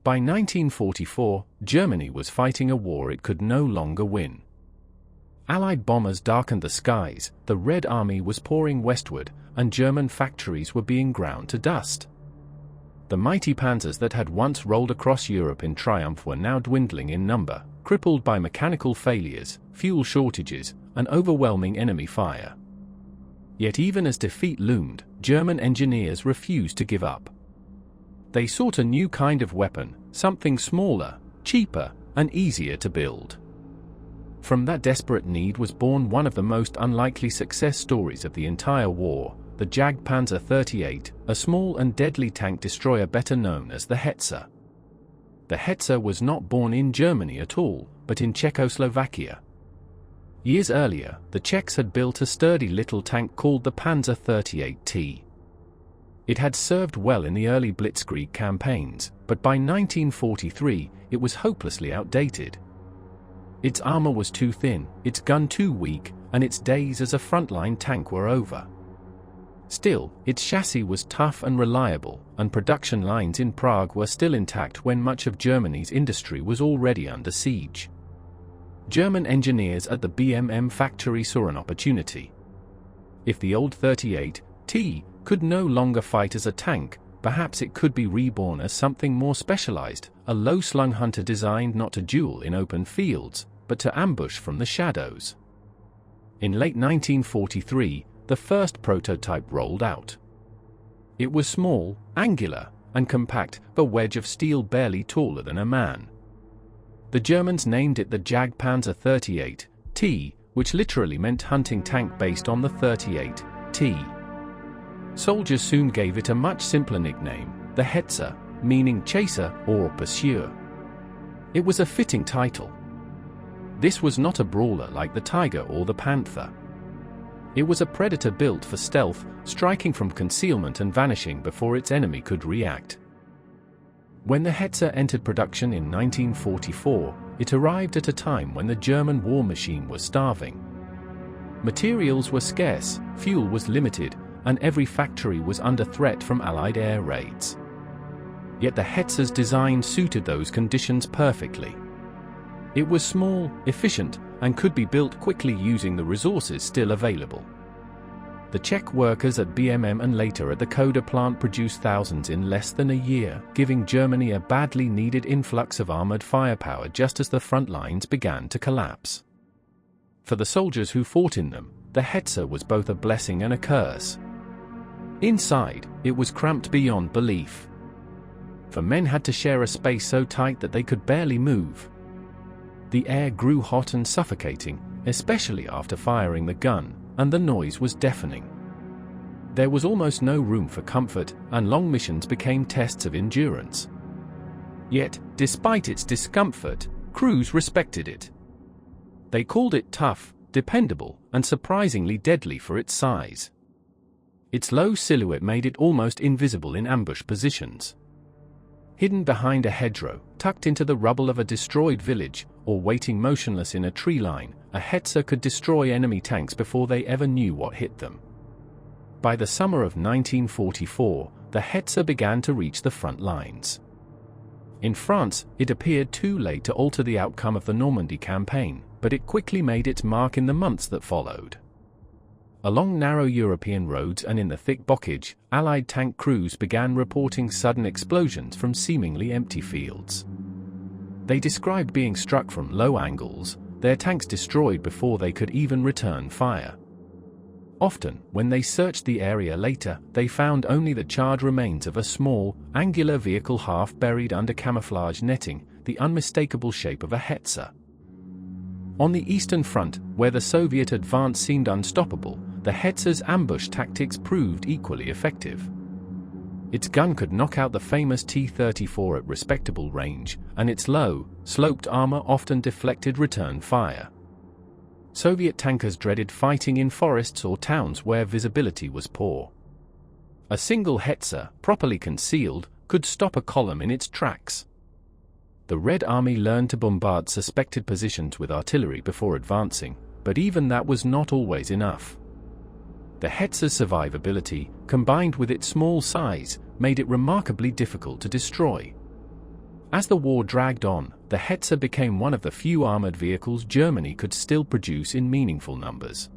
By 1944, Germany was fighting a war it could no longer win. Allied bombers darkened the skies, the Red Army was pouring westward, and German factories were being ground to dust. The mighty panzers that had once rolled across Europe in triumph were now dwindling in number, crippled by mechanical failures, fuel shortages, and overwhelming enemy fire. Yet even as defeat loomed, German engineers refused to give up. They sought a new kind of weapon, something smaller, cheaper, and easier to build. From that desperate need was born one of the most unlikely success stories of the entire war, the Jagdpanzer 38, a small and deadly tank destroyer better known as the Hetzer. The Hetzer was not born in Germany at all, but in Czechoslovakia. Years earlier, the Czechs had built a sturdy little tank called the Panzer 38T. It had served well in the early Blitzkrieg campaigns, but by 1943, it was hopelessly outdated. Its armor was too thin, its gun too weak, and its days as a frontline tank were over. Still, its chassis was tough and reliable, and production lines in Prague were still intact when much of Germany's industry was already under siege. German engineers at the BMM factory saw an opportunity. If the old 38T could no longer fight as a tank, perhaps it could be reborn as something more specialized, a low-slung hunter designed not to duel in open fields, but to ambush from the shadows. In late 1943, the first prototype rolled out. It was small, angular, and compact, a wedge of steel barely taller than a man. The Germans named it the Jagdpanzer 38T, which literally meant hunting tank based on the 38T. Soldiers soon gave it a much simpler nickname, the Hetzer, meaning chaser or pursuer. It was a fitting title. This was not a brawler like the Tiger or the Panther. It was a predator built for stealth, striking from concealment and vanishing before its enemy could react. When the Hetzer entered production in 1944, it arrived at a time when the German war machine was starving. Materials were scarce, fuel was limited, and every factory was under threat from Allied air raids. Yet the Hetzer's design suited those conditions perfectly. It was small, efficient, and could be built quickly using the resources still available. The Czech workers at BMM and later at the Koda plant produced thousands in less than a year, giving Germany a badly needed influx of armored firepower just as the front lines began to collapse. For the soldiers who fought in them, the Hetzer was both a blessing and a curse. Inside, it was cramped beyond belief. For men had to share a space so tight that they could barely move. The air grew hot and suffocating, especially after firing the gun, and the noise was deafening. There was almost no room for comfort, and long missions became tests of endurance. Yet, despite its discomfort, crews respected it. They called it tough, dependable, and surprisingly deadly for its size. Its low silhouette made it almost invisible in ambush positions. Hidden behind a hedgerow, tucked into the rubble of a destroyed village, or waiting motionless in a tree line, a Hetzer could destroy enemy tanks before they ever knew what hit them. By the summer of 1944, the Hetzer began to reach the front lines. In France, it appeared too late to alter the outcome of the Normandy campaign, but it quickly made its mark in the months that followed. Along narrow European roads and in the thick bocage, Allied tank crews began reporting sudden explosions from seemingly empty fields. They described being struck from low angles, their tanks destroyed before they could even return fire. Often, when they searched the area later, they found only the charred remains of a small, angular vehicle half buried under camouflage netting, the unmistakable shape of a Hetzer. On the Eastern Front, where the Soviet advance seemed unstoppable, the Hetzer's ambush tactics proved equally effective. Its gun could knock out the famous T-34 at respectable range, and its low, sloped armor often deflected return fire. Soviet tankers dreaded fighting in forests or towns where visibility was poor. A single Hetzer, properly concealed, could stop a column in its tracks. The Red Army learned to bombard suspected positions with artillery before advancing, but even that was not always enough. The Hetzer's survivability, combined with its small size, made it remarkably difficult to destroy. As the war dragged on, the Hetzer became one of the few armored vehicles Germany could still produce in meaningful numbers.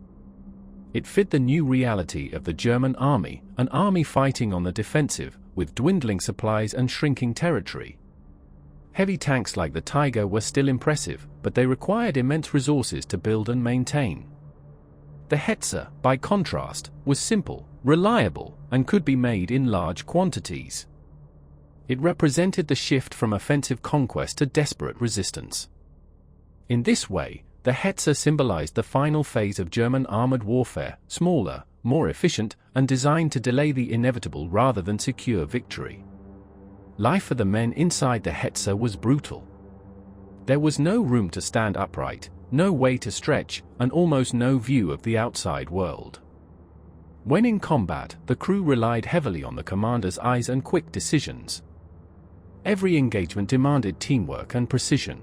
It fit the new reality of the German army, an army fighting on the defensive, with dwindling supplies and shrinking territory. Heavy tanks like the Tiger were still impressive, but they required immense resources to build and maintain. The Hetzer, by contrast, was simple, reliable, and could be made in large quantities. It represented the shift from offensive conquest to desperate resistance. In this way, the Hetzer symbolized the final phase of German armored warfare, smaller, more efficient, and designed to delay the inevitable rather than secure victory. Life for the men inside the Hetzer was brutal. There was no room to stand upright, no way to stretch, and almost no view of the outside world. When in combat, the crew relied heavily on the commander's eyes and quick decisions. Every engagement demanded teamwork and precision.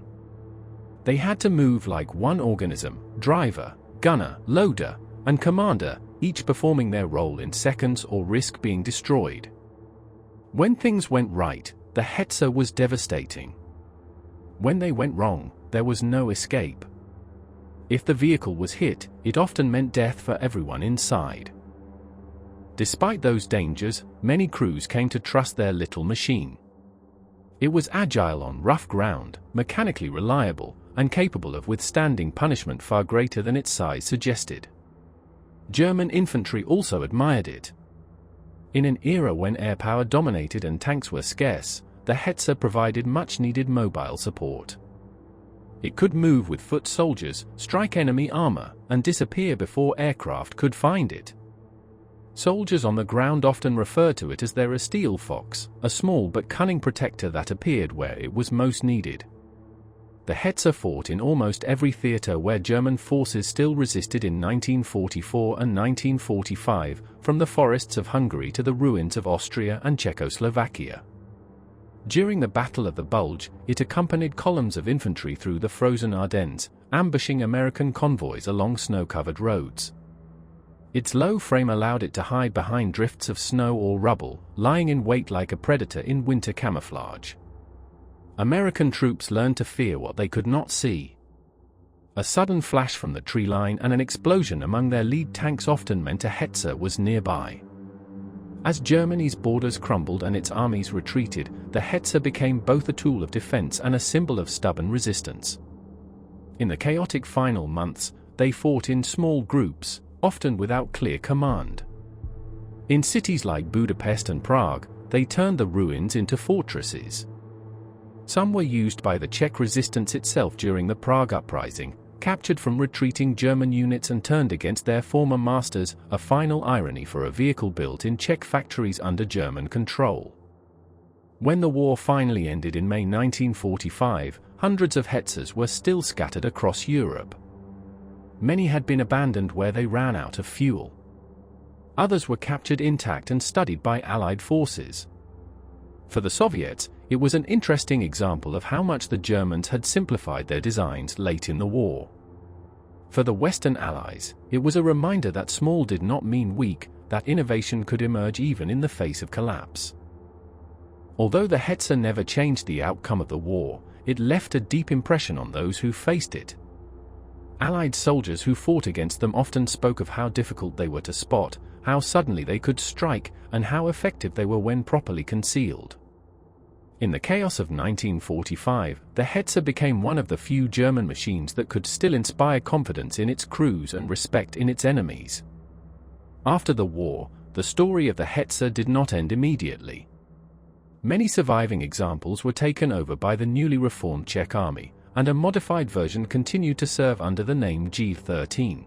They had to move like one organism: driver, gunner, loader, and commander, each performing their role in seconds or risk being destroyed. When things went right, the Hetzer was devastating. When they went wrong, there was no escape. If the vehicle was hit, it often meant death for everyone inside. Despite those dangers, many crews came to trust their little machine. It was agile on rough ground, mechanically reliable, and capable of withstanding punishment far greater than its size suggested. German infantry also admired it. In an era when air power dominated and tanks were scarce, the Hetzer provided much-needed mobile support. It could move with foot soldiers, strike enemy armor, and disappear before aircraft could find it. Soldiers on the ground often referred to it as their steel fox, a small but cunning protector that appeared where it was most needed. The Hetzer fought in almost every theater where German forces still resisted in 1944 and 1945, from the forests of Hungary to the ruins of Austria and Czechoslovakia. During the Battle of the Bulge, it accompanied columns of infantry through the frozen Ardennes, ambushing American convoys along snow-covered roads. Its low frame allowed it to hide behind drifts of snow or rubble, lying in wait like a predator in winter camouflage. American troops learned to fear what they could not see. A sudden flash from the tree line and an explosion among their lead tanks often meant a Hetzer was nearby. As Germany's borders crumbled and its armies retreated, the Hetzer became both a tool of defense and a symbol of stubborn resistance. In the chaotic final months, they fought in small groups, often without clear command. In cities like Budapest and Prague, they turned the ruins into fortresses. Some were used by the Czech resistance itself during the Prague Uprising, captured from retreating German units and turned against their former masters, a final irony for a vehicle built in Czech factories under German control. When the war finally ended in May 1945, hundreds of Hetzers were still scattered across Europe. Many had been abandoned where they ran out of fuel. Others were captured intact and studied by Allied forces. For the Soviets, it was an interesting example of how much the Germans had simplified their designs late in the war. For the Western Allies, it was a reminder that small did not mean weak, that innovation could emerge even in the face of collapse. Although the Hetzer never changed the outcome of the war, it left a deep impression on those who faced it. Allied soldiers who fought against them often spoke of how difficult they were to spot, how suddenly they could strike, and how effective they were when properly concealed. In the chaos of 1945, the Hetzer became one of the few German machines that could still inspire confidence in its crews and respect in its enemies. After the war, the story of the Hetzer did not end immediately. Many surviving examples were taken over by the newly reformed Czech army, and a modified version continued to serve under the name G13.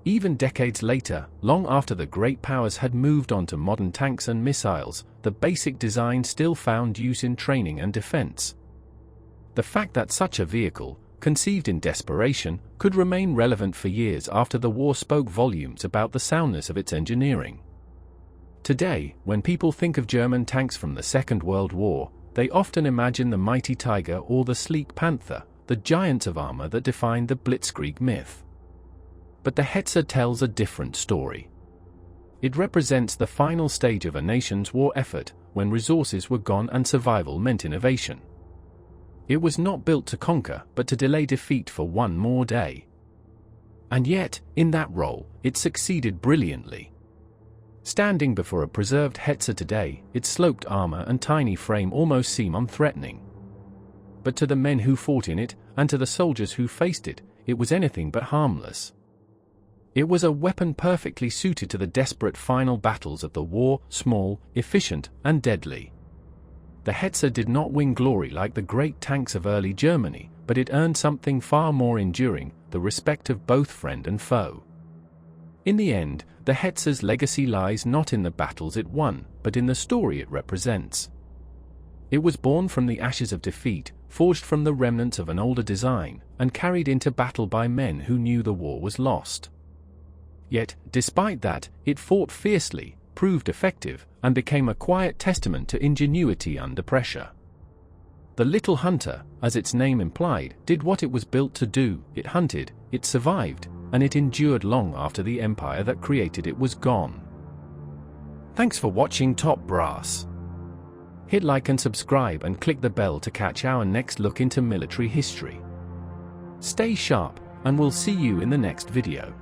Even decades later, long after the great powers had moved on to modern tanks and missiles, the basic design still found use in training and defense. The fact that such a vehicle, conceived in desperation, could remain relevant for years after the war spoke volumes about the soundness of its engineering. Today, when people think of German tanks from the Second World War, they often imagine the mighty Tiger or the sleek Panther, the giants of armor that defined the Blitzkrieg myth. But the Hetzer tells a different story. It represents the final stage of a nation's war effort, when resources were gone and survival meant innovation. It was not built to conquer, but to delay defeat for one more day. And yet, in that role, it succeeded brilliantly. Standing before a preserved Hetzer today, its sloped armor and tiny frame almost seem unthreatening. But to the men who fought in it, and to the soldiers who faced it, it was anything but harmless. It was a weapon perfectly suited to the desperate final battles of the war, small, efficient, and deadly. The Hetzer did not win glory like the great tanks of early Germany, but it earned something far more enduring, the respect of both friend and foe. In the end, the Hetzer's legacy lies not in the battles it won, but in the story it represents. It was born from the ashes of defeat, forged from the remnants of an older design, and carried into battle by men who knew the war was lost. Yet, despite that, it fought fiercely, proved effective, and became a quiet testament to ingenuity under pressure. The Little Hunter, as its name implied, did what it was built to do. It hunted, it survived, and it endured long after the empire that created it was gone. Thanks for watching Top Brass. Hit like and subscribe and click the bell to catch our next look into military history. Stay sharp, and we'll see you in the next video.